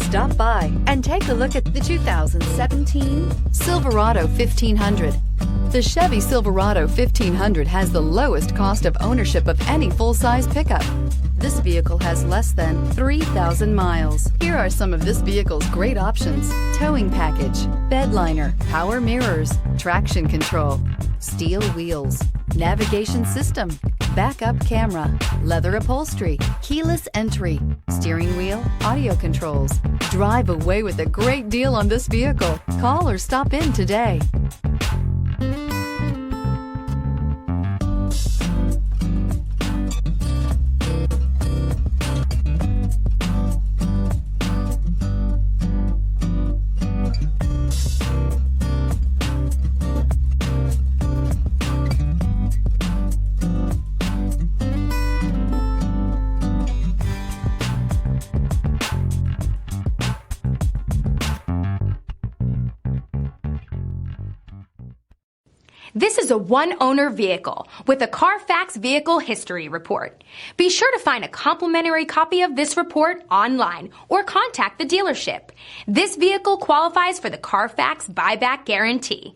Stop by and take a look at the 2017 Silverado 1500. The Chevy Silverado 1500 has the lowest cost of ownership of any full-size pickup. This vehicle has less than 3,000 miles. Here are some of this vehicle's great options: towing package, bed liner, power mirrors, traction control, steel wheels, navigation system, backup camera, leather upholstery, keyless entry, steering wheel audio controls. Drive away with a great deal on this vehicle. Call or stop in today. This is a one-owner vehicle with a CARFAX Vehicle History Report. Be sure to find a complimentary copy of this report online or contact the dealership. This vehicle qualifies for the CARFAX Buyback Guarantee.